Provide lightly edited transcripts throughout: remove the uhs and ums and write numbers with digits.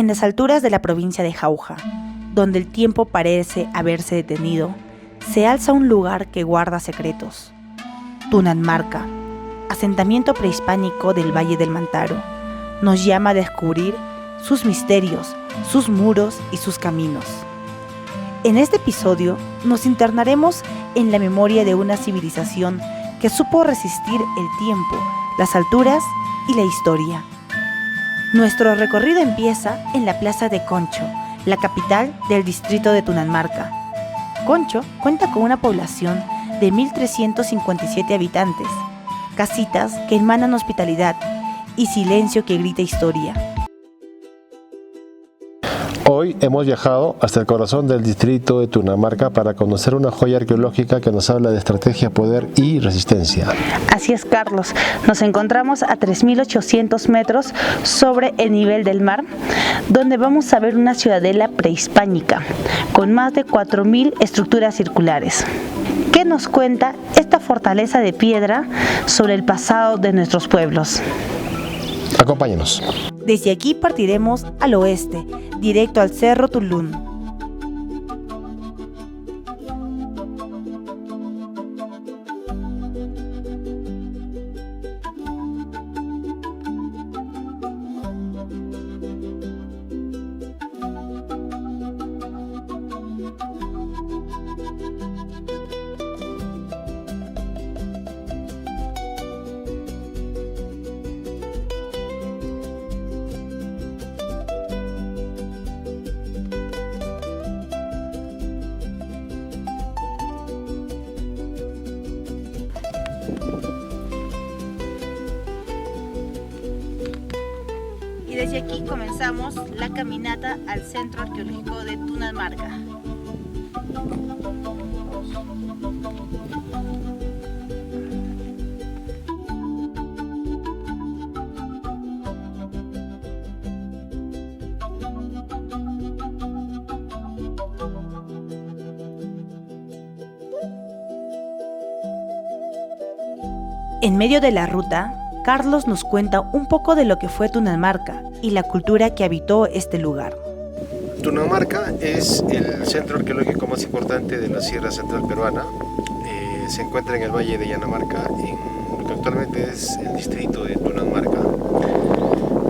En las alturas de la provincia de Jauja, donde el tiempo parece haberse detenido, se alza un lugar que guarda secretos. Tunanmarca, asentamiento prehispánico del Valle del Mantaro, nos llama a descubrir sus misterios, sus muros y sus caminos. En este episodio nos internaremos en la memoria de una civilización que supo resistir el tiempo, las alturas y la historia. Nuestro recorrido empieza en la plaza de Concho, la capital del distrito de Tunanmarca. Concho cuenta con una población de 1.357 habitantes, casitas que emanan hospitalidad y silencio que grita historia. Hoy hemos viajado hasta el corazón del distrito de Tunanmarca para conocer una joya arqueológica que nos habla de estrategia, poder y resistencia. Así es, Carlos. Nos encontramos a 3.800 metros sobre el nivel del mar, donde vamos a ver una ciudadela prehispánica con más de 4.000 estructuras circulares. ¿Qué nos cuenta esta fortaleza de piedra sobre el pasado de nuestros pueblos? Acompáñenos. Desde aquí partiremos al oeste, directo al Cerro Tulún. Y desde aquí comenzamos la caminata al Centro Arqueológico de Tunanmarca. En medio de la ruta, Carlos nos cuenta un poco de lo que fue Tunanmarca y la cultura que habitó este lugar. Tunanmarca es el centro arqueológico más importante de la Sierra Central peruana. Se encuentra en el Valle de Yanamarca, en lo que actualmente es el distrito de Tunanmarca.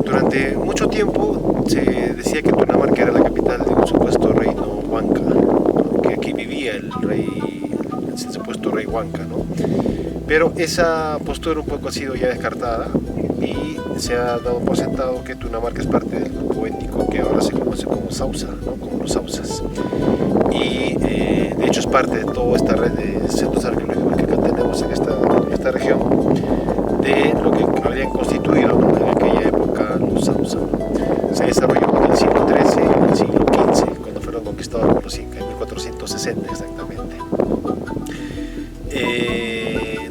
Durante mucho tiempo se decía que Tunanmarca era la capital de un supuesto reino Huanca, que aquí vivía el supuesto rey Huanca, ¿no? Pero esa postura un poco ha sido ya descartada y se ha dado por sentado que Tunanmarca es parte del grupo étnico que ahora se conoce como Sausa, ¿no? Como los Sausas. Y de hecho es parte de toda esta red de centros arqueológicos que tenemos en esta región, de lo que habrían constituido, ¿no? En aquella época los Sausa. Se desarrolló en el siglo XIII y en el siglo XV, cuando fueron conquistados por los incas, en 1460 exactamente.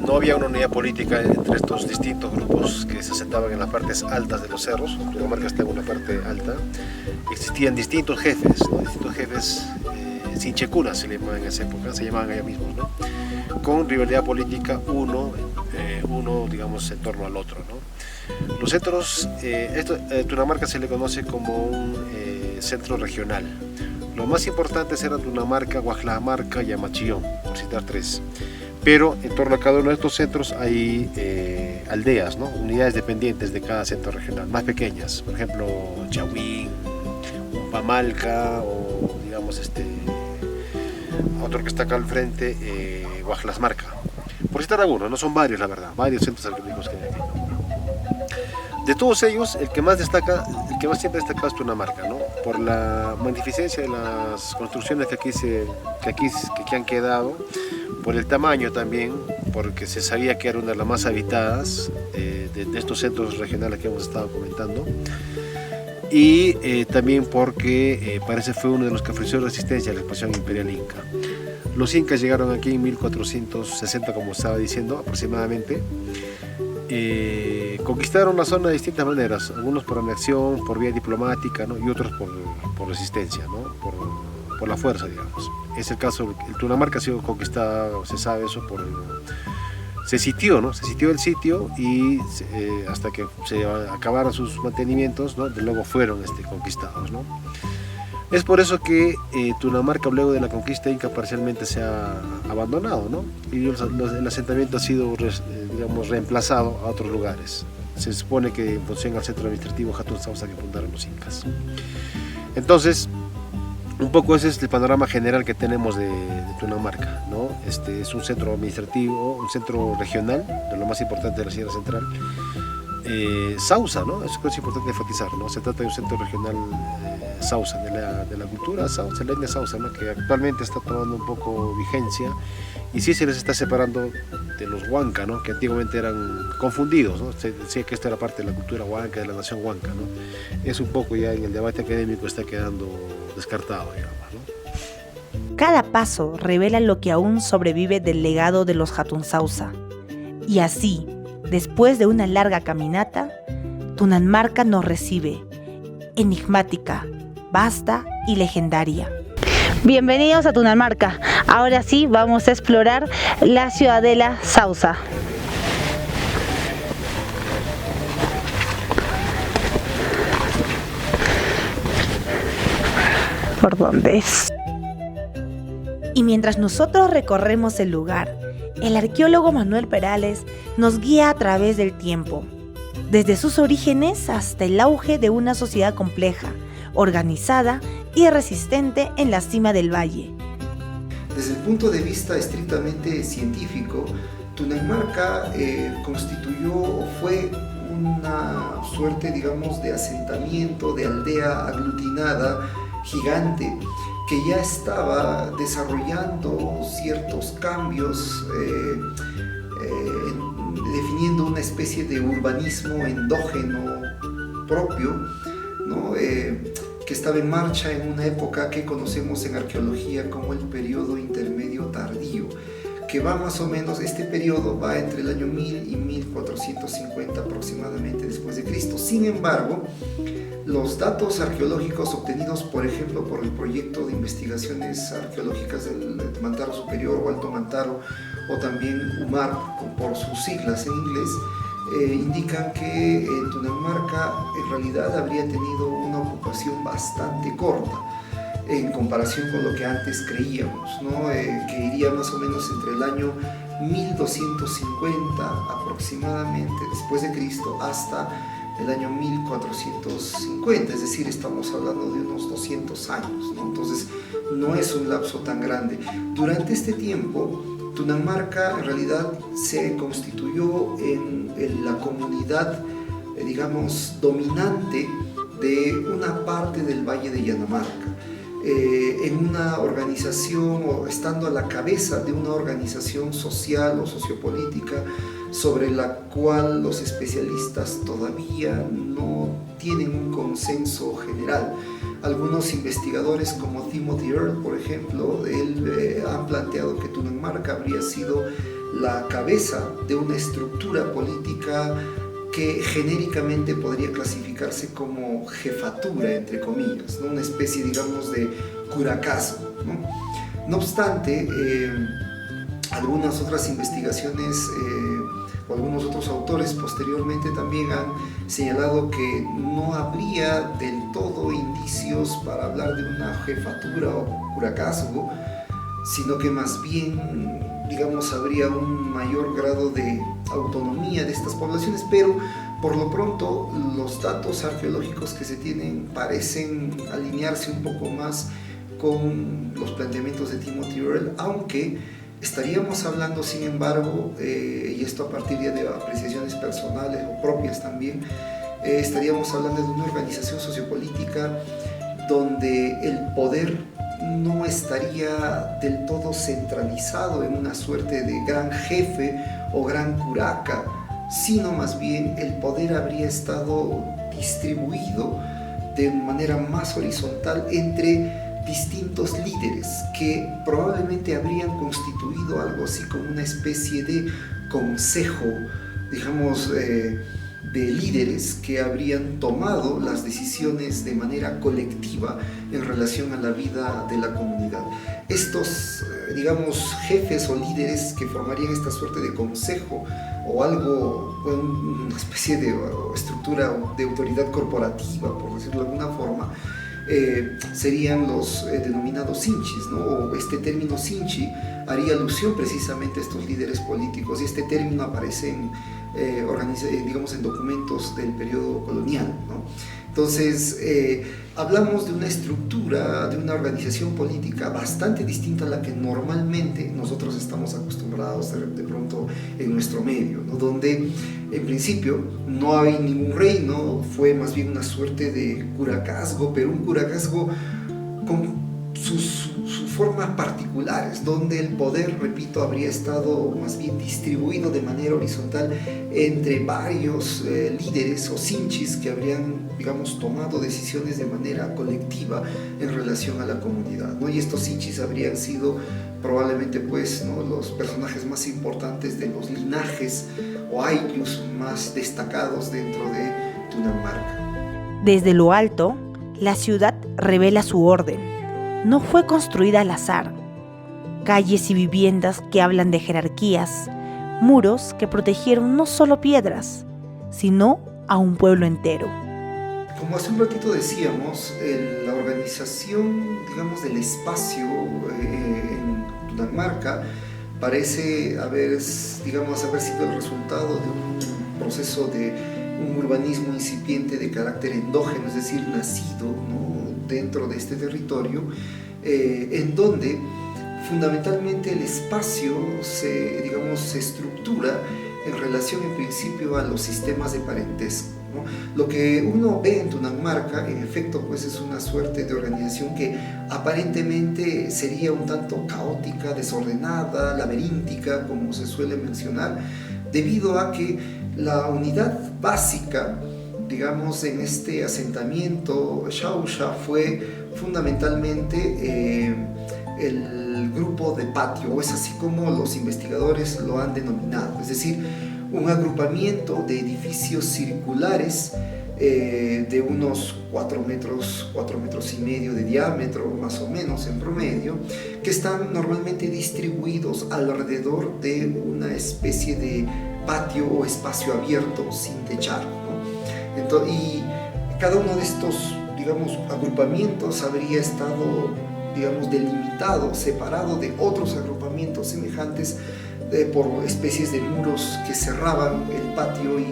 No había una unidad política entre estos distintos grupos que se asentaban en las partes altas de los cerros. Tunanmarca está en una parte alta. Existían distintos jefes, ¿no? Distintos jefes sinchecunas se le llamaban en esa época, se llamaban ellos mismos, ¿no? Con rivalidad política uno digamos en torno al otro, ¿no? Los centros, Tunanmarca se le conoce como un centro regional. Los más importantes eran Tunanmarca, Guajlamarca y Amachillón, por citar tres. Pero en torno a cada uno de estos centros hay aldeas, ¿no? Unidades dependientes de cada centro regional, más pequeñas, por ejemplo Chahuín, Umpamalca o digamos otro que está acá al frente, Guajlasmarca. Por citar algunos, no son varios la verdad, varios centros arqueológicos que hay aquí. De todos ellos, el que más siempre destaca es Tunanmarca, ¿no? Por la magnificencia de las construcciones que aquí han quedado, por el tamaño también, porque se sabía que era una de las más habitadas de estos centros regionales que hemos estado comentando, y también porque parece fue uno de los que ofreció resistencia a la expansión imperial inca. Los incas llegaron aquí en 1460, como estaba diciendo, aproximadamente. Conquistaron la zona de distintas maneras, algunos por anexión, por vía diplomática, ¿no? Y otros por resistencia, ¿no? Por la fuerza, digamos. Es el caso, el Tunanmarca ha sido conquistada, se sabe eso, se sitió, ¿no? Se sitió el sitio y hasta que se acabaron sus mantenimientos, ¿no? De luego fueron conquistados, ¿no? Es por eso que Tunamarca luego de la conquista inca parcialmente se ha abandonado, ¿no? Y el asentamiento ha sido digamos, reemplazado a otros lugares. Se supone que en función al centro administrativo Hatun Sausa que fundaron los incas. Entonces, un poco ese es el panorama general que tenemos de Tunamarca, ¿no? Es un centro administrativo, un centro regional, de lo más importante de la Sierra Central. Sausa, ¿no? Eso es importante enfatizar, ¿no? Se trata de un centro regional Sausa, de la cultura Sausa, la etnia Sausa, ¿no? Que actualmente está tomando un poco vigencia y sí se les está separando de los Huanca, ¿no? Que antiguamente eran confundidos, ¿no? Se decía que esto era parte de la cultura Huanca, de la nación Huanca, ¿no? Es un poco ya en el debate académico está quedando descartado, digamos, ¿no? Cada paso revela lo que aún sobrevive del legado de los Hatun Sausa. Y así, después de una larga caminata, Tunamarca nos recibe, enigmática, vasta y legendaria. Bienvenidos a Tunamarca. Ahora sí vamos a explorar la ciudadela Sausa. ¿Por dónde es? Y mientras nosotros recorremos el lugar, el arqueólogo Manuel Perales nos guía a través del tiempo, desde sus orígenes hasta el auge de una sociedad compleja, organizada y resistente en la cima del valle. Desde el punto de vista estrictamente científico, Tunamarca constituyó o fue una suerte, digamos, de asentamiento, de aldea aglutinada, gigante, que ya estaba desarrollando ciertos cambios, definiendo una especie de urbanismo endógeno propio, ¿no? Que estaba en marcha en una época que conocemos en arqueología como el periodo intermedio tardío, que va más o menos, este periodo va entre el año 1000 y 1450 aproximadamente después de Cristo. Sin embargo, los datos arqueológicos obtenidos, por ejemplo, por el proyecto de investigaciones arqueológicas del Mantaro Superior o Alto Mantaro, o también UMAR por sus siglas en inglés, indican que Tunamarca en realidad habría tenido una ocupación bastante corta en comparación con lo que antes creíamos, ¿no? Que iría más o menos entre el año 1250 aproximadamente después de Cristo hasta el año 1450, es decir, estamos hablando de unos 200 años, ¿no? Entonces no es un lapso tan grande. Durante este tiempo, Tunamarca en realidad se constituyó en la comunidad, digamos, dominante de una parte del Valle de Yanamarca. En una organización o estando a la cabeza de una organización social o sociopolítica sobre la cual los especialistas todavía no tienen un consenso general. Algunos investigadores como Timothy Earle, por ejemplo, él han planteado que Tunamarca habría sido la cabeza de una estructura política que genéricamente podría clasificarse como jefatura, entre comillas, ¿no? Una especie, digamos, de curacazo, ¿no? No obstante, algunas otras investigaciones o algunos otros autores posteriormente también han señalado que no habría del todo indicios para hablar de una jefatura o curacazo, sino que más bien, digamos, habría un mayor grado de autonomía de estas poblaciones, pero por lo pronto los datos arqueológicos que se tienen parecen alinearse un poco más con los planteamientos de Timothy Earle, aunque estaríamos hablando, sin embargo, y esto a partir de apreciaciones personales o propias también, estaríamos hablando de una organización sociopolítica donde el poder no estaría del todo centralizado en una suerte de gran jefe o gran curaca, sino más bien el poder habría estado distribuido de manera más horizontal entre distintos líderes que probablemente habrían constituido algo así como una especie de consejo, digamos, de líderes que habrían tomado las decisiones de manera colectiva en relación a la vida de la comunidad. Estos digamos, jefes o líderes que formarían esta suerte de consejo o algo, una especie de estructura de autoridad corporativa, por decirlo de alguna forma, serían los denominados sinchis, ¿no? O este término sinchi haría alusión precisamente a estos líderes políticos, y este término aparece digamos, en documentos del periodo colonial, ¿no? Entonces, hablamos de una estructura, de una organización política bastante distinta a la que normalmente nosotros estamos acostumbrados de pronto en nuestro medio, ¿no? Donde en principio no hay ningún reino, fue más bien una suerte de curacazgo, pero un curacazgo con sus formas particulares, donde el poder, repito, habría estado más bien distribuido de manera horizontal entre varios líderes o sinchis que habrían, digamos, tomado decisiones de manera colectiva en relación a la comunidad, ¿no? Y estos sinchis habrían sido probablemente, pues, ¿no?, los personajes más importantes de los linajes o ayllus más destacados dentro de Tunamarca. Desde lo alto, la ciudad revela su orden. No fue construida al azar. Calles y viviendas que hablan de jerarquías, muros que protegieron no solo piedras, sino a un pueblo entero. Como hace un ratito decíamos, la organización, digamos, del espacio en Tunamarca parece haber sido el resultado de un proceso de un urbanismo incipiente de carácter endógeno, es decir, nacido, ¿no?, dentro de este territorio, en donde fundamentalmente el espacio se estructura en relación en principio a los sistemas de parentesco, ¿no? Lo que uno ve en Tunamarca, en efecto, pues es una suerte de organización que aparentemente sería un tanto caótica, desordenada, laberíntica, como se suele mencionar, debido a que la unidad básica, digamos, en este asentamiento Xauxa fue fundamentalmente el grupo de patio, o es así como los investigadores lo han denominado, es decir, un agrupamiento de edificios circulares de unos 4 metros y medio de diámetro, más o menos en promedio, que están normalmente distribuidos alrededor de una especie de patio o espacio abierto sin techar, ¿no? Entonces, y cada uno de estos, digamos, agrupamientos habría estado, digamos, delimitado, separado de otros agrupamientos semejantes por especies de muros que cerraban el patio y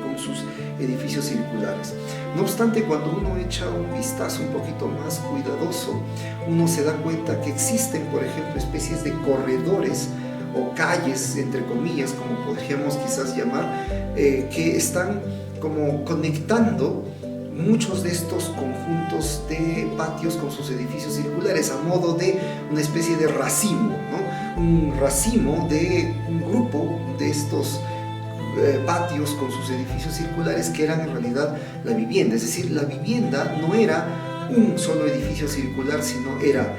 con sus edificios circulares. No obstante, cuando uno echa un vistazo un poquito más cuidadoso, uno se da cuenta que existen, por ejemplo, especies de corredores o calles, entre comillas, como podríamos quizás llamar, que están como conectando muchos de estos conjuntos de patios con sus edificios circulares, a modo de una especie de racimo, ¿no? Un racimo de un grupo de estos patios con sus edificios circulares que eran en realidad la vivienda. Es decir, la vivienda no era un solo edificio circular, sino era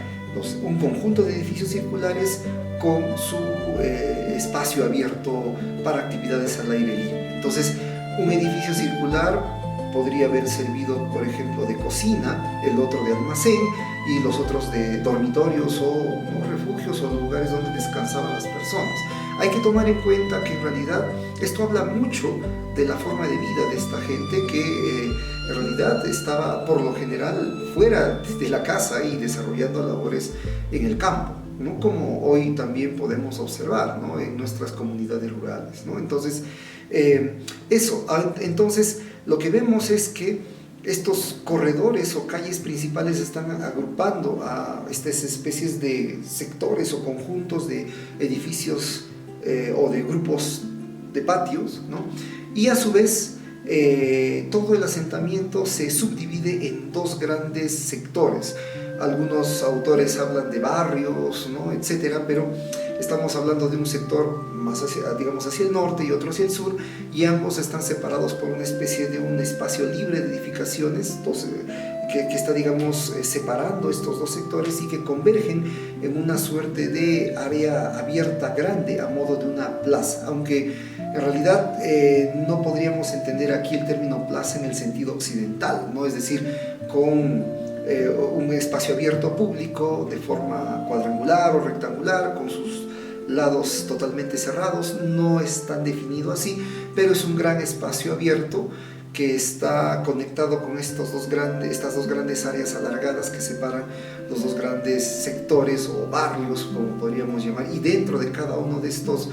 un conjunto de edificios circulares con su espacio abierto para actividades al aire libre. Entonces, un edificio circular podría haber servido, por ejemplo, de cocina, el otro de almacén y los otros de dormitorios o refugios o lugares donde descansaban las personas. Hay que tomar en cuenta que en realidad esto habla mucho de la forma de vida de esta gente que en realidad estaba por lo general fuera de la casa y desarrollando labores en el campo, ¿no? Como hoy también podemos observar, ¿no?, en nuestras comunidades rurales, ¿no? Entonces, entonces lo que vemos es que estos corredores o calles principales están agrupando a estas especies de sectores o conjuntos de edificios o de grupos de patios, ¿no? Y a su vez todo el asentamiento se subdivide en dos grandes sectores. Algunos autores hablan de barrios, ¿no?, etcétera, pero estamos hablando de un sector más hacia el norte y otro hacia el sur, y ambos están separados por una especie de un espacio libre de edificaciones que está, digamos, separando estos dos sectores y que convergen en una suerte de área abierta grande a modo de una plaza, aunque en realidad no podríamos entender aquí el término plaza en el sentido occidental, ¿no? Es decir, con un espacio abierto público de forma cuadrangular o rectangular, con sus lados totalmente cerrados. No es tan definido así, pero es un gran espacio abierto que está conectado con estas dos grandes áreas alargadas que separan los dos grandes sectores o barrios, como podríamos llamar. Y dentro de cada uno de estos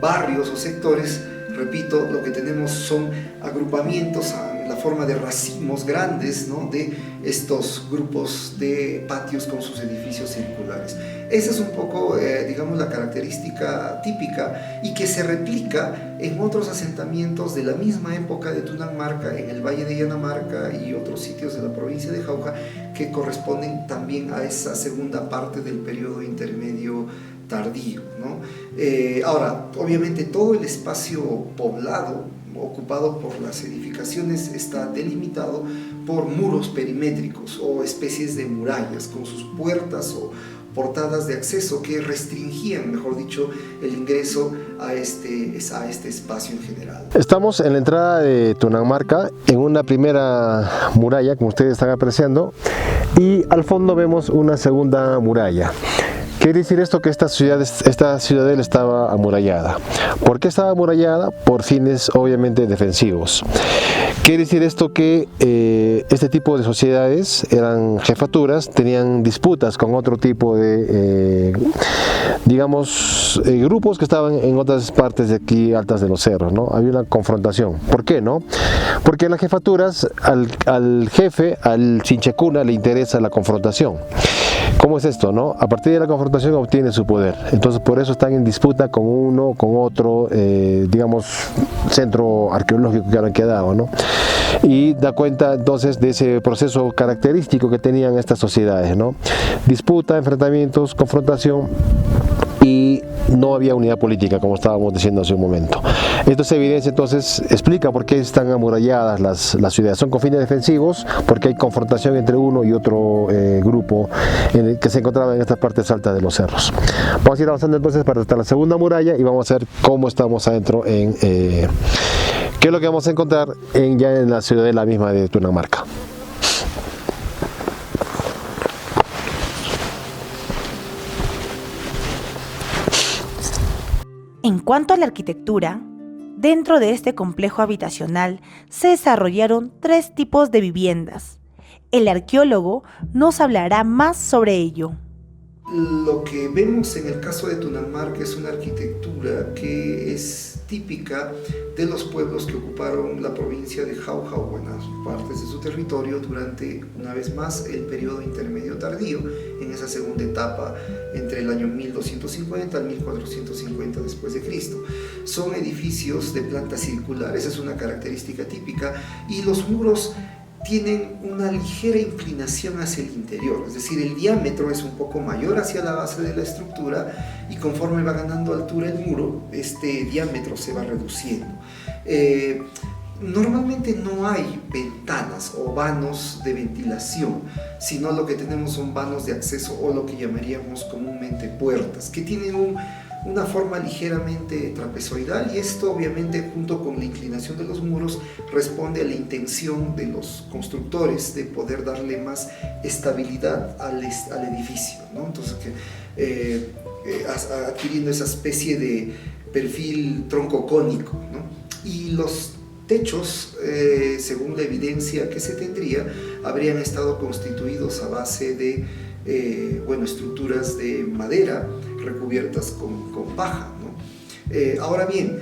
barrios o sectores, repito, lo que tenemos son agrupamientos en la forma de racimos grandes, ¿no?, de estos grupos de patios con sus edificios circulares. Esa es un poco, digamos, la característica típica y que se replica en otros asentamientos de la misma época de Tunanmarca, en el Valle de Yanamarca y otros sitios de la provincia de Jauja, que corresponden también a esa segunda parte del periodo intermedio tardío, ¿no? Ahora, obviamente todo el espacio poblado ocupado por las edificaciones está delimitado por muros perimétricos o especies de murallas con sus puertas o portadas de acceso que restringían, mejor dicho, el ingreso a este espacio en general. Estamos en la entrada de Tunanmarca, en una primera muralla, como ustedes están apreciando, y al fondo vemos una segunda muralla. Quiere decir esto que esta ciudadela estaba amurallada. ¿Por qué estaba amurallada? Por fines obviamente defensivos. Quiere decir esto que este tipo de sociedades eran jefaturas, tenían disputas con otro tipo de, digamos, grupos que estaban en otras partes de aquí altas de los cerros, ¿no? Había una confrontación. ¿Por qué, no? Porque las jefaturas, al jefe, al Chinchecuna, le interesa la confrontación. ¿Cómo es esto, no? A partir de la confrontación obtiene su poder. Entonces por eso están en disputa con uno, con otro, digamos, centro arqueológico que han quedado, ¿no? Y da cuenta entonces de ese proceso característico que tenían estas sociedades, ¿no? Disputa, enfrentamientos, confrontación, y no había unidad política, como estábamos diciendo hace un momento. Esto se evidencia, entonces, explica por qué están amuralladas las ciudades. Son con fines defensivos, porque hay confrontación entre uno y otro grupo que se encontraba en estas partes altas de los cerros. Vamos a ir avanzando entonces para hasta la segunda muralla y vamos a ver cómo estamos adentro, qué es lo que vamos a encontrar ya en la ciudadela misma de Tunanmarca. En cuanto a la arquitectura, dentro de este complejo habitacional se desarrollaron 3 tipos de viviendas. El arqueólogo nos hablará más sobre ello. Lo que vemos en el caso de Tunanmarca es una arquitectura que es típica de los pueblos que ocuparon la provincia de Jauja o buenas partes de su territorio durante, una vez más, el periodo intermedio tardío, en esa segunda etapa entre el año 1250 al 1450 después de Cristo. Son edificios de planta circular, esa es una característica típica, y los muros tienen una ligera inclinación hacia el interior, es decir, el diámetro es un poco mayor hacia la base de la estructura y conforme va ganando altura el muro, este diámetro se va reduciendo. Normalmente no hay ventanas o vanos de ventilación, sino lo que tenemos son vanos de acceso o lo que llamaríamos comúnmente puertas, que tienen una forma ligeramente trapezoidal, y esto obviamente junto con la inclinación de los muros responde a la intención de los constructores de poder darle más estabilidad al edificio, ¿no? Entonces adquiriendo esa especie de perfil troncocónico, ¿no? Y los techos, según la evidencia que se tendría, habrían estado constituidos a base de estructuras de madera recubiertas con paja, ¿no? Ahora bien,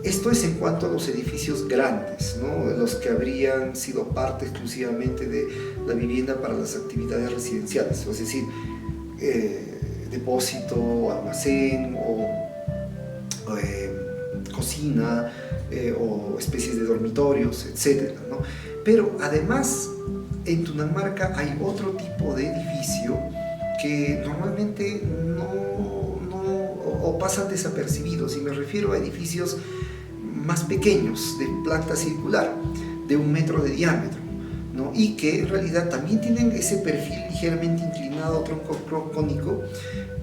esto es en cuanto a los edificios grandes, ¿no? Los que habrían sido parte exclusivamente de la vivienda para las actividades residenciales, es decir, depósito, almacén o cocina o especies de dormitorios, etc., ¿no? Pero además en Tunanmarca hay otro tipo de edificio que normalmente no pasan desapercibidos, y me refiero a edificios más pequeños, de planta circular, de 1 metro de diámetro, ¿no? Y que en realidad también tienen ese perfil ligeramente inclinado, troncocónico,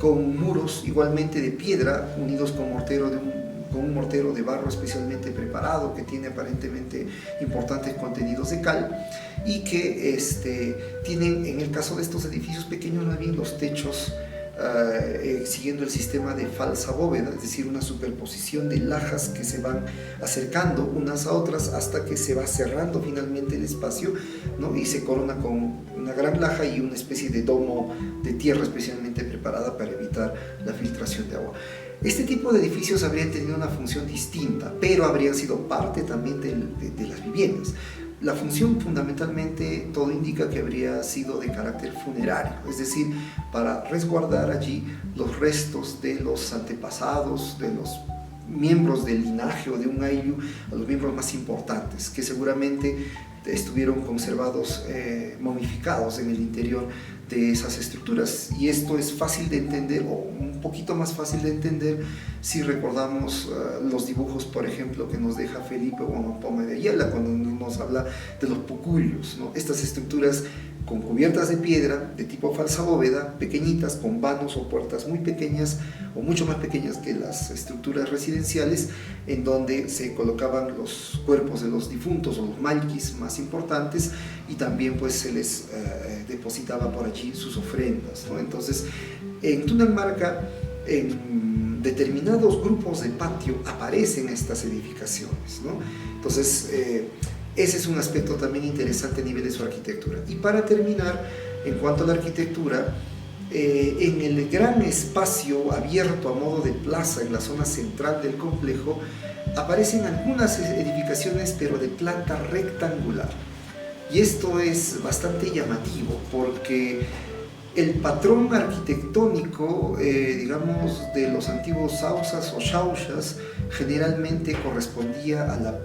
con muros igualmente de piedra unidos con un mortero de barro especialmente preparado que tiene aparentemente importantes contenidos de cal, y que tienen, en el caso de estos edificios pequeños, más bien los techos siguiendo el sistema de falsa bóveda, es decir, una superposición de lajas que se van acercando unas a otras hasta que se va cerrando finalmente el espacio, ¿no? Y se corona con una gran laja y una especie de domo de tierra especialmente preparada para evitar la filtración de agua. Este tipo de edificios habrían tenido una función distinta, pero habrían sido parte también de las viviendas. La función fundamentalmente, todo indica que habría sido de carácter funerario, es decir, para resguardar allí los restos de los antepasados, de los miembros del linaje o de un ayllu, a los miembros más importantes, que seguramente estuvieron conservados, momificados en el interior de esas estructuras. Y esto es fácil de entender, o un poquito más fácil de entender, si recordamos los dibujos, por ejemplo, que nos deja Felipe Huamapoma de Ayala cuando nos habla de los pucullos, ¿no? Estas estructuras con cubiertas de piedra de tipo falsa bóveda, pequeñitas, con vanos o puertas muy pequeñas o mucho más pequeñas que las estructuras residenciales, en donde se colocaban los cuerpos de los difuntos o los malquis más importantes, y también pues se les depositaba por allí sus ofrendas, ¿no? Entonces, en Tunanmarca, en determinados grupos de patio aparecen estas edificaciones, ¿no? Entonces, ese es un aspecto también interesante a nivel de su arquitectura. Y para terminar, en cuanto a la arquitectura, en el gran espacio abierto a modo de plaza en la zona central del complejo, aparecen algunas edificaciones, pero de planta rectangular. Y esto es bastante llamativo porque el patrón arquitectónico, digamos, de los antiguos sausas o xauxas generalmente correspondía a la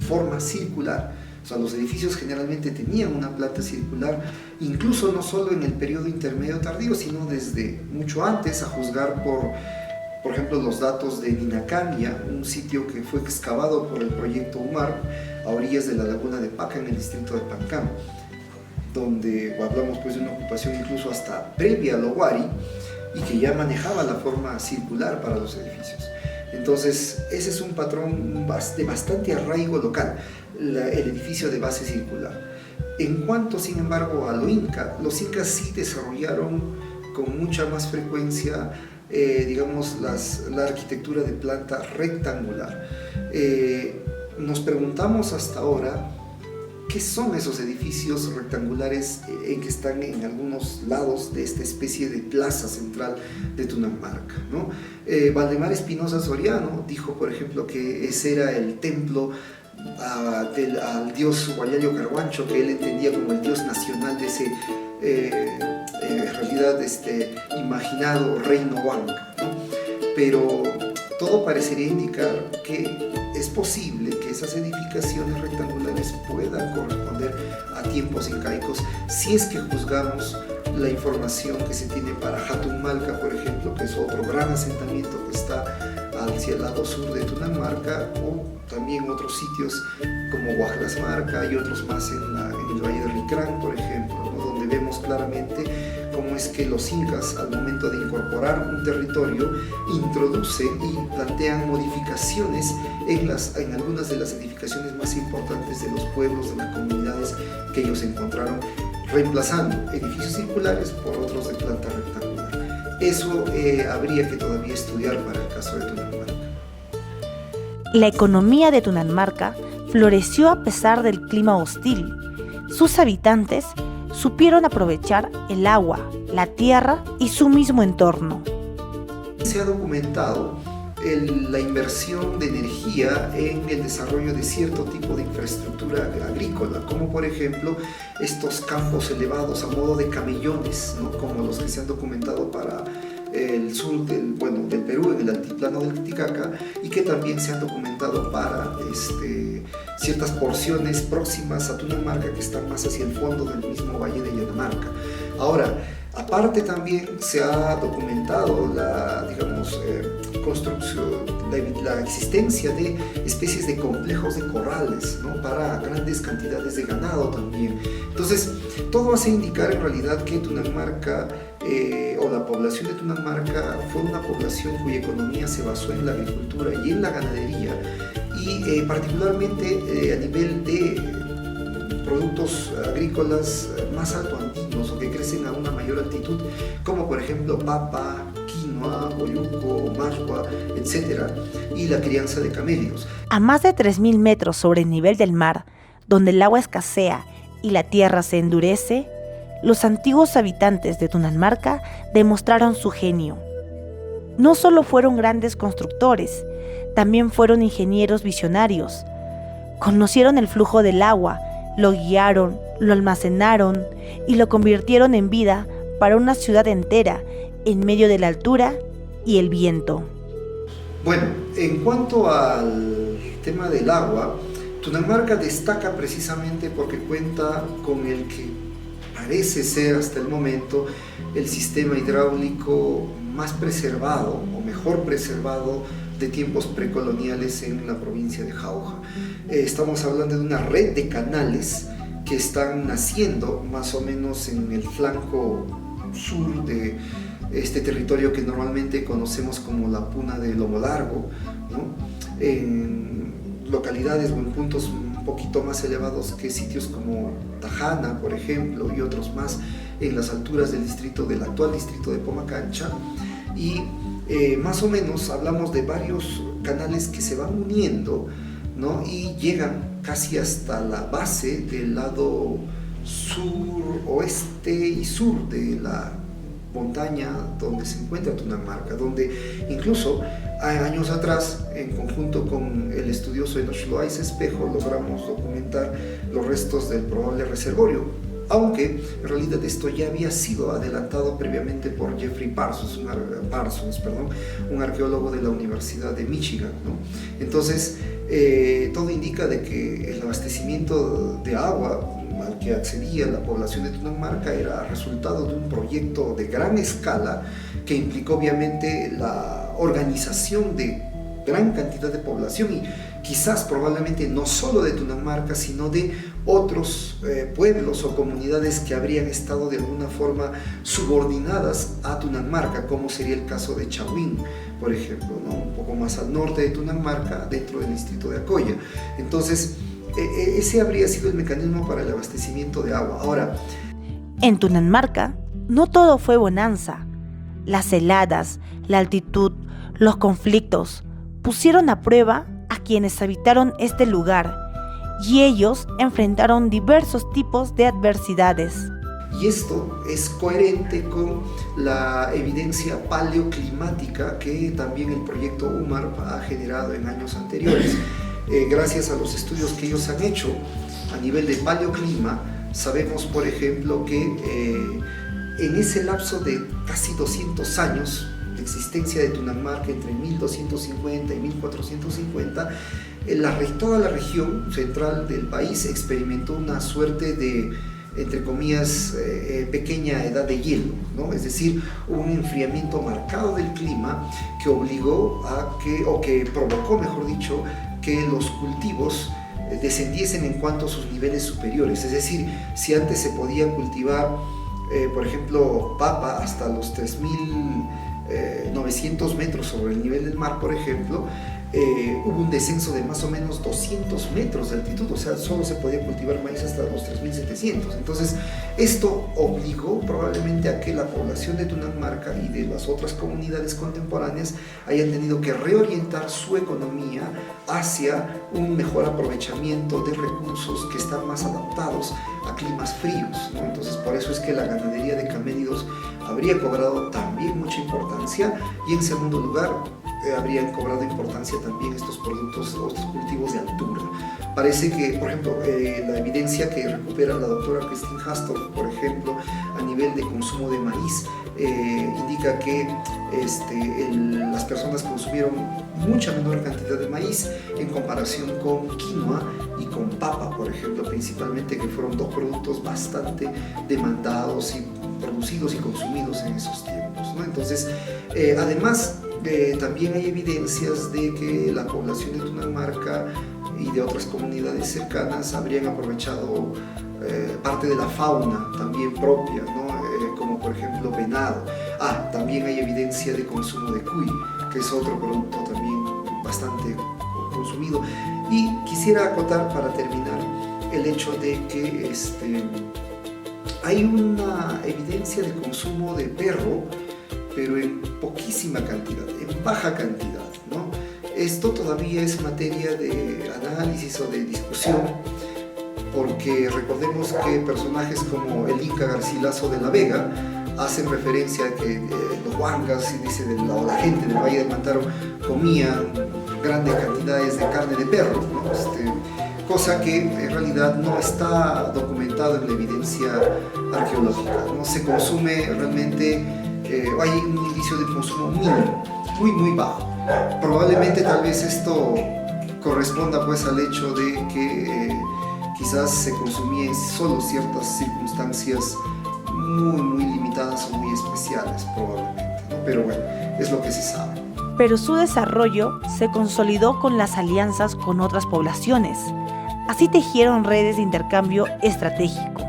forma circular. O sea, los edificios generalmente tenían una planta circular, incluso no solo en el periodo intermedio tardío, sino desde mucho antes, a juzgar por ejemplo, los datos de Ninacandia, un sitio que fue excavado por el proyecto UMAR a orillas de la laguna de Paca en el distrito de Pancam, donde hablamos pues de una ocupación incluso hasta previa al Owari y que ya manejaba la forma circular para los edificios. Entonces, ese es un patrón de bastante arraigo local, el edificio de base circular. En cuanto, sin embargo, a lo inca, los incas sí desarrollaron con mucha más frecuencia, digamos, la arquitectura de planta rectangular. Nos preguntamos hasta ahora qué son esos edificios rectangulares que están en algunos lados de esta especie de plaza central de Tunanmarca, ¿no? Valdemar Espinosa Soriano dijo, por ejemplo, que ese era el templo al dios Huayayo Carhuancho, que él entendía como el dios nacional de ese en realidad imaginado reino huanca, ¿no? Pero todo parecería indicar que es posible que esas edificaciones rectangulares puedan corresponder a tiempos incaicos si es que juzgamos la información que se tiene para Hatunmalca, por ejemplo, que es otro gran asentamiento que está hacia el lado sur de Tunanmarca, o también otros sitios como Guajlasmarca y otros más en el Valle de Ricrán, por ejemplo, ¿no? Donde vemos claramente cómo es que los incas, al momento de incorporar un territorio, introducen y plantean modificaciones en algunas de las edificaciones más importantes de los pueblos, de las comunidades que ellos encontraron, reemplazando edificios circulares por otros de planta rectangular. Eso habría que todavía estudiar para el caso de Tunanmarca. La economía de Tunanmarca floreció a pesar del clima hostil. Sus habitantes supieron aprovechar el agua, la tierra y su mismo entorno. Se ha documentado la inversión de energía en el desarrollo de cierto tipo de infraestructura agrícola, como por ejemplo estos campos elevados a modo de camellones, ¿no? Como los que se han documentado para el sur del Perú, en el altiplano del Titicaca, y que también se han documentado para ciertas porciones próximas a Tunanmarca que están más hacia el fondo del mismo valle de Yanamarca. Ahora, aparte también se ha documentado la construcción, la existencia de especies de complejos de corrales, ¿no? Para grandes cantidades de ganado también. Entonces, todo hace indicar en realidad que Tunanmarca o la población de Tunanmarca fue una población cuya economía se basó en la agricultura y en la ganadería, y particularmente a nivel de productos agrícolas más altoandinos o que crecen a una mayor altitud, como por ejemplo papa, quinoa, boyuco, mashua, etc., y la crianza de camellos. A más de 3.000 metros sobre el nivel del mar, donde el agua escasea y la tierra se endurece, los antiguos habitantes de Tunanmarca demostraron su genio. No solo fueron grandes constructores, también fueron ingenieros visionarios. Conocieron el flujo del agua, lo guiaron, lo almacenaron y lo convirtieron en vida para una ciudad entera en medio de la altura y el viento. Bueno, en cuanto al tema del agua, Tunanmarca destaca precisamente porque cuenta con el que parece ser hasta el momento el sistema hidráulico más preservado o mejor preservado de tiempos precoloniales en la provincia de Jauja. Estamos hablando de una red de canales que están naciendo más o menos en el flanco sur de este territorio que normalmente conocemos como la Puna de Lomo Largo, ¿no? En localidades o en puntos un poquito más elevados que sitios como Tajana, por ejemplo, y otros más en las alturas del actual distrito de Pomacancha. Y más o menos hablamos de varios canales que se van uniendo, ¿no? Y llegan casi hasta la base del lado sur, oeste y sur de la montaña donde se encuentra Tunanmarca, donde incluso años atrás, en conjunto con el estudioso Enoch Loaiza Espejo, logramos documentar los restos del probable reservorio, aunque en realidad esto ya había sido adelantado previamente por Jeffrey Parsons, un arqueólogo de la Universidad de Michigan, ¿no? Entonces, todo indica de que el abastecimiento de agua al que accedía la población de Tunanmarca era resultado de un proyecto de gran escala que implicó obviamente la organización de gran cantidad de población y quizás probablemente no solo de Tunanmarca, sino de otros pueblos o comunidades que habrían estado de alguna forma subordinadas a Tunanmarca, como sería el caso de Chahuín, por ejemplo, ¿no? Un poco más al norte de Tunanmarca, dentro del distrito de Acoya. Entonces, ese habría sido el mecanismo para el abastecimiento de agua. Ahora, en Tunanmarca no todo fue bonanza. Las heladas, la altitud, los conflictos pusieron a prueba a quienes habitaron este lugar y ellos enfrentaron diversos tipos de adversidades. Y esto es coherente con la evidencia paleoclimática que también el proyecto UMARP ha generado en años anteriores. Gracias a los estudios que ellos han hecho a nivel de paleoclima, sabemos, por ejemplo, que en ese lapso de casi 200 años de existencia de Tunanmarca, entre 1250 y 1450, toda la región central del país experimentó una suerte de, entre comillas, pequeña edad de hielo, ¿no? Es decir, un enfriamiento marcado del clima que obligó que provocó, mejor dicho, que los cultivos descendiesen en cuanto a sus niveles superiores. Es decir, si antes se podía cultivar, por ejemplo, papa hasta los 3.900 metros sobre el nivel del mar, por ejemplo, hubo un descenso de más o menos 200 metros de altitud, o sea, solo se podía cultivar maíz hasta los 3.700. Entonces, esto obligó probablemente a que la población de Tunanmarca y de las otras comunidades contemporáneas hayan tenido que reorientar su economía hacia un mejor aprovechamiento de recursos que están más adaptados a climas fríos, ¿no? Entonces, por eso es que la ganadería de camélidos habría cobrado también mucha importancia y, en segundo lugar, habrían cobrado importancia también estos productos o estos cultivos de altura. Parece que, por ejemplo, la evidencia que recupera la doctora Christine Hastorf, por ejemplo, a nivel de consumo de maíz, indica que las personas consumieron mucha menor cantidad de maíz en comparación con quinoa y con papa, por ejemplo, principalmente, que fueron dos productos bastante demandados y producidos y consumidos en esos tiempos, ¿no? Entonces, además, también hay evidencias de que la población de Tunanmarca y de otras comunidades cercanas habrían aprovechado parte de la fauna también propia, ¿no? Como por ejemplo venado. También hay evidencia de consumo de cuy, que es otro producto también bastante consumido. Y quisiera acotar para terminar el hecho de que hay una evidencia de consumo de perro, pero en poquísima cantidad, en baja cantidad, ¿no? Esto todavía es materia de análisis o de discusión, porque recordemos que personajes como el Inca Garcilaso de la Vega hacen referencia a que los huancas, o la gente del Valle del Mantaro comían grandes cantidades de carne de perro, ¿no? Cosa que en realidad no está documentado en la evidencia arqueológica. No se consume realmente, hay un indicio de consumo mínimo, muy bajo. Probablemente tal vez esto corresponda pues al hecho de que quizás se consumía en solo ciertas circunstancias muy limitadas o muy especiales probablemente, ¿no? Pero bueno, es lo que se sabe. Pero su desarrollo se consolidó con las alianzas con otras poblaciones. Así tejieron redes de intercambio estratégico.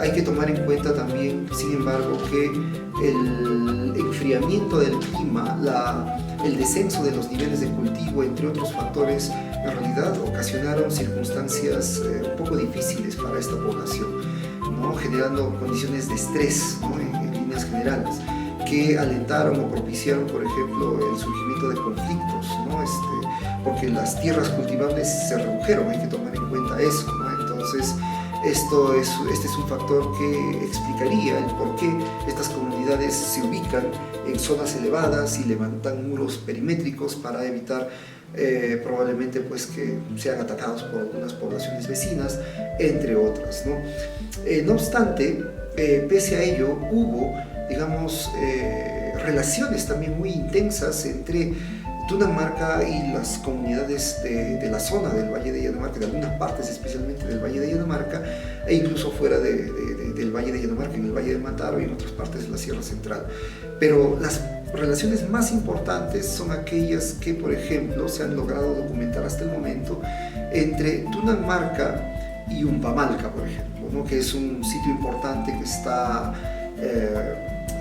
Hay que tomar en cuenta también, sin embargo, que el enfriamiento del clima, el descenso de los niveles de cultivo, entre otros factores, en realidad ocasionaron circunstancias un poco difíciles para esta población, ¿no? Generando condiciones de estrés, ¿no? en líneas generales, que alentaron o propiciaron, por ejemplo, el surgimiento de conflictos, ¿no? Porque las tierras cultivables se redujeron, hay que tomar en cuenta eso, ¿no? Entonces, este es un factor que explicaría el por qué estas comunidades se ubican en zonas elevadas y levantan muros perimétricos para evitar probablemente pues, que sean atacados por algunas poblaciones vecinas, entre otras, ¿no? No obstante, pese a ello, hubo, digamos, relaciones también muy intensas entre Tunamarca y las comunidades de la zona del Valle de Yanumarca, de algunas partes especialmente del Valle de Yanumarca, e incluso fuera del Valle de Yanumarca, en el Valle del Mantaro y en otras partes de la Sierra Central. Pero las relaciones más importantes son aquellas que, por ejemplo, se han logrado documentar hasta el momento entre Tunamarca y Umpamalca, por ejemplo, ¿no? Que es un sitio importante que está,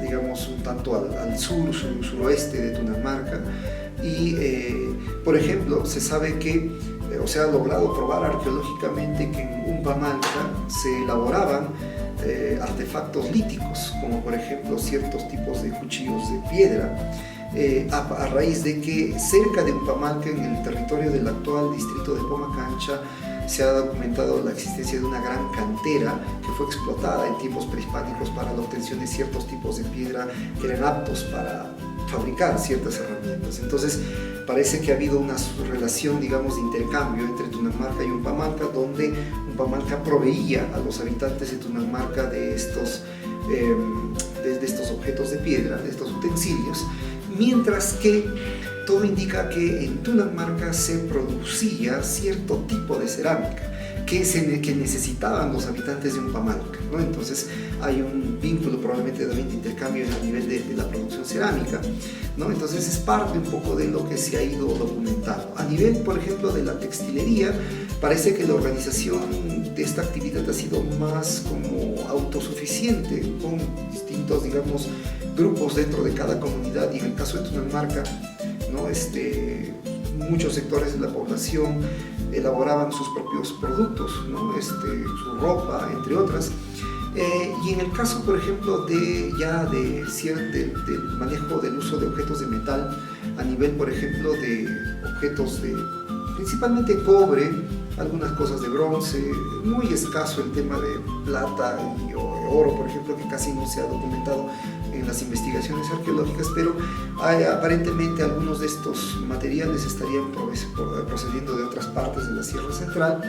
digamos, un tanto al suroeste de Tunamarca. Y, por ejemplo, se sabe que, o se ha logrado probar arqueológicamente que en Umpamalca se elaboraban artefactos líticos, como por ejemplo ciertos tipos de cuchillos de piedra, a raíz de que cerca de Umpamalca, en el territorio del actual distrito de Pomacancha, se ha documentado la existencia de una gran cantera que fue explotada en tiempos prehispánicos para la obtención de ciertos tipos de piedra que eran aptos para fabricar ciertas herramientas. Entonces parece que ha habido una relación, digamos, de intercambio entre Tunamarca y Umpamalca, donde Umpamalca proveía a los habitantes de Tunamarca de estos objetos de piedra, de estos utensilios, mientras que todo indica que en Tunamarca se producía cierto tipo de cerámica que necesitaban los habitantes de Umpamalca, ¿no? Entonces hay un vínculo probablemente de intercambio a nivel de la producción cerámica, ¿no? Entonces es parte un poco de lo que se ha ido documentando. A nivel, por ejemplo, de la textilería, parece que la organización de esta actividad ha sido más como autosuficiente, con distintos, digamos, grupos dentro de cada comunidad, y en el caso de Tunamarca, ¿no? Muchos sectores de la población elaboraban sus propios productos, ¿no? Su ropa, entre otras. Y en el caso, por ejemplo, del manejo del uso de objetos de metal, a nivel, por ejemplo, de objetos de principalmente cobre, algunas cosas de bronce, muy escaso el tema de plata y oro, por ejemplo, que casi no se ha documentado en las investigaciones arqueológicas, pero aparentemente algunos de estos materiales estarían procediendo de otras partes de la Sierra Central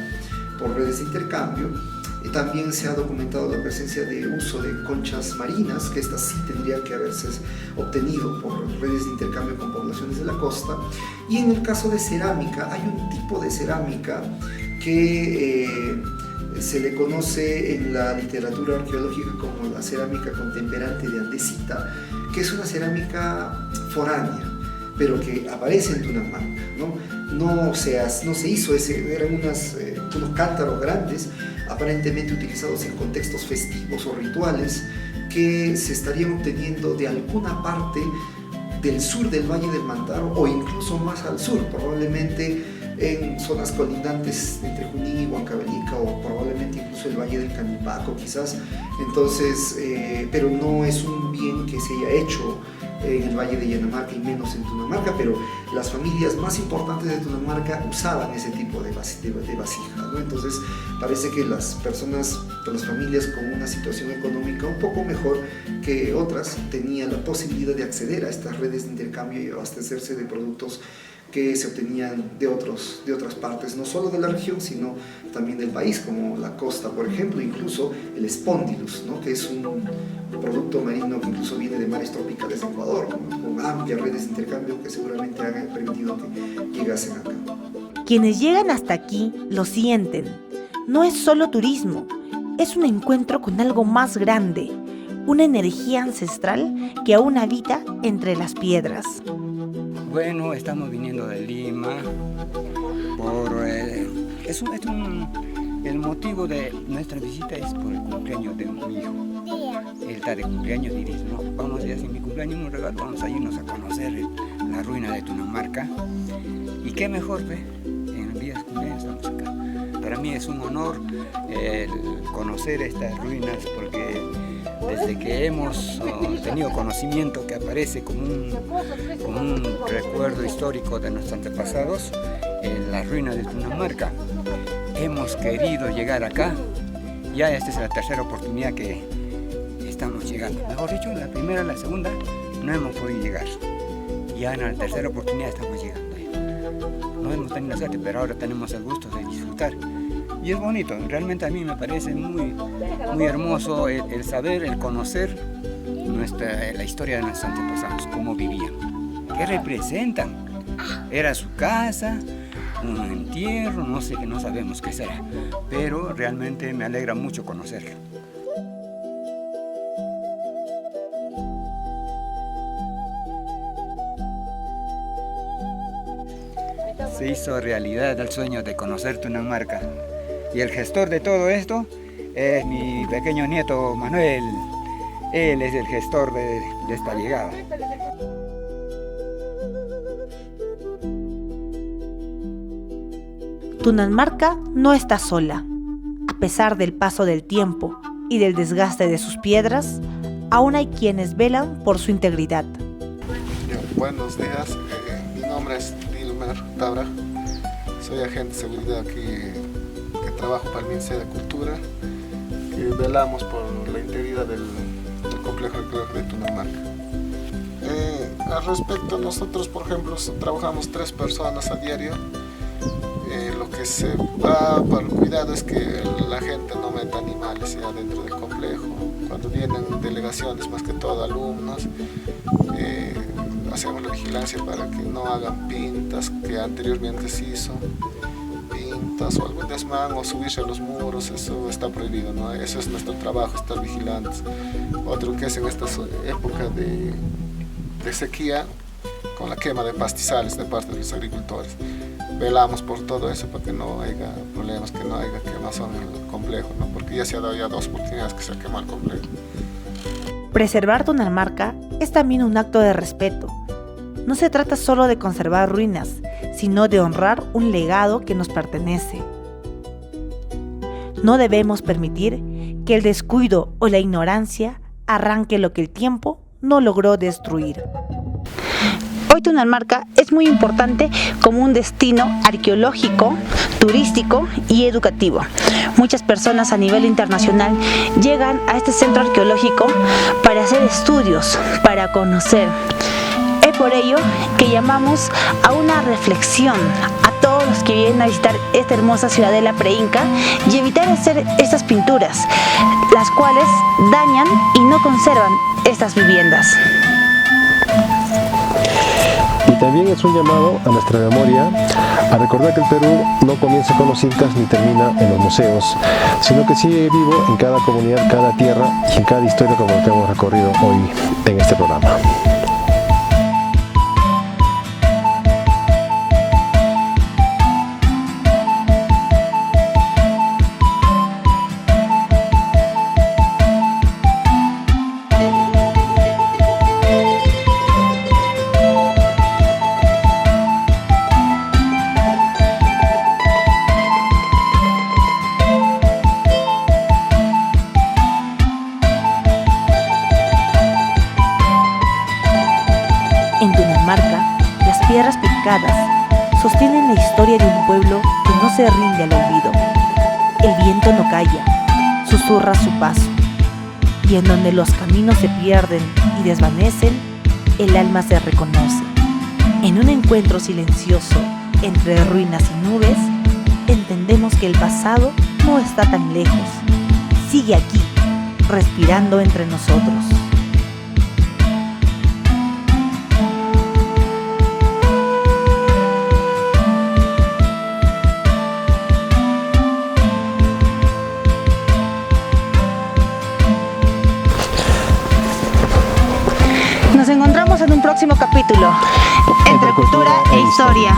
por redes de intercambio. Y también se ha documentado la presencia de uso de conchas marinas, que estas sí tendrían que haberse obtenido por redes de intercambio con poblaciones de la costa. Y en el caso de cerámica, hay un tipo de cerámica que se le conoce en la literatura arqueológica como la cerámica contemperante de andesita, que es una cerámica foránea, pero que aparece en Tunamarca, ¿no? No se hizo eran unos cántaros grandes, aparentemente utilizados en contextos festivos o rituales, que se estarían obteniendo de alguna parte del sur del Valle del Mantaro, o incluso más al sur, probablemente en zonas colindantes entre Junín y Huancavelica, o probablemente incluso el Valle del Canipaco quizás. Entonces, pero no es un bien que se haya hecho en el Valle de Yanamarca y menos en Tunamarca, pero las familias más importantes de Tunamarca usaban ese tipo de vasija, ¿no? Entonces parece que las personas, las familias con una situación económica un poco mejor que otras tenían la posibilidad de acceder a estas redes de intercambio y abastecerse de productos que se obtenían de otras partes, no solo de la región, sino también del país, como la costa, por ejemplo, incluso el espondylus, ¿no? Que es un producto marino que incluso viene de mares tropicales de Ecuador, con amplias redes de intercambio que seguramente han permitido que llegasen acá. Quienes llegan hasta aquí lo sienten. No es solo turismo, es un encuentro con algo más grande, una energía ancestral que aún habita entre las piedras. Bueno, estamos viniendo de Lima el motivo de nuestra visita es por el cumpleaños de mi hijo. Él está de cumpleaños y dice, no, vamos a hacer mi cumpleaños, un regalo, vamos a irnos a conocer la ruina de Tunamarca. Y qué mejor, en el día de cumpleaños estamos acá. Para mí es un honor el conocer estas ruinas, porque desde que hemos tenido conocimiento que aparece como un recuerdo histórico de nuestros antepasados, en las ruinas de Tunamarca, hemos querido llegar acá. Ya esta es la tercera oportunidad que estamos llegando. Mejor dicho, la primera, la segunda, no hemos podido llegar. Ya en la tercera oportunidad estamos llegando. No hemos tenido suerte, pero ahora tenemos el gusto de disfrutar. Y es bonito, realmente a mí me parece muy hermoso el saber, el conocer la historia de nuestros antepasados, cómo vivían, qué representan. Era su casa, un entierro, no sé, que no sabemos qué será, pero realmente me alegra mucho conocerlo. Se hizo realidad el sueño de conocer Tunamarca. Y el gestor de todo esto es mi pequeño nieto Manuel. Él es el gestor de esta llegada. Tunamarca no está sola. A pesar del paso del tiempo y del desgaste de sus piedras, aún hay quienes velan por su integridad. Buenos días, mi nombre es Dilmer Tabra. Soy agente de seguridad aquí que trabajo para el Ministerio de Cultura, que velamos por la integridad del complejo arqueológico de Tunamarca. Al respecto, nosotros, por ejemplo, trabajamos 3 personas a diario. Lo que se va para el cuidado es que la gente no meta animales ya dentro del complejo. Cuando vienen delegaciones, más que todo alumnos, hacemos la vigilancia para que no hagan pintas que anteriormente se hizo. O algún desmán o subirse a los muros, eso está prohibido, ¿no? Eso es nuestro trabajo, estar vigilantes. Otro que es en esta época de sequía, con la quema de pastizales de parte de los agricultores. Velamos por todo eso para que no haya problemas, que no haya quemazón en el complejo, ¿no? Porque ya se ha dado 2 oportunidades que se ha quemado el complejo. Preservar Tunamarca es también un acto de respeto. No se trata solo de conservar ruinas, sino de honrar un legado que nos pertenece. No debemos permitir que el descuido o la ignorancia arranque lo que el tiempo no logró destruir. Hoy Tunamarca es muy importante como un destino arqueológico, turístico y educativo. Muchas personas a nivel internacional llegan a este centro arqueológico para hacer estudios, para conocer. Es por ello que llamamos a una reflexión a todos los que vienen a visitar esta hermosa ciudadela preinca y evitar hacer estas pinturas, las cuales dañan y no conservan estas viviendas. Y también es un llamado a nuestra memoria a recordar que el Perú no comienza con los incas ni termina en los museos, sino que sigue vivo en cada comunidad, cada tierra y en cada historia como lo que hemos recorrido hoy en este programa. décadas sostienen la historia de un pueblo que no se rinde al olvido. El viento no calla, susurra su paso, y en donde los caminos se pierden y desvanecen, el alma se reconoce. En un encuentro silencioso entre ruinas y nubes, entendemos que el pasado no está tan lejos, sigue aquí, respirando entre nosotros. Nos encontramos en un próximo capítulo, entre cultura e historia.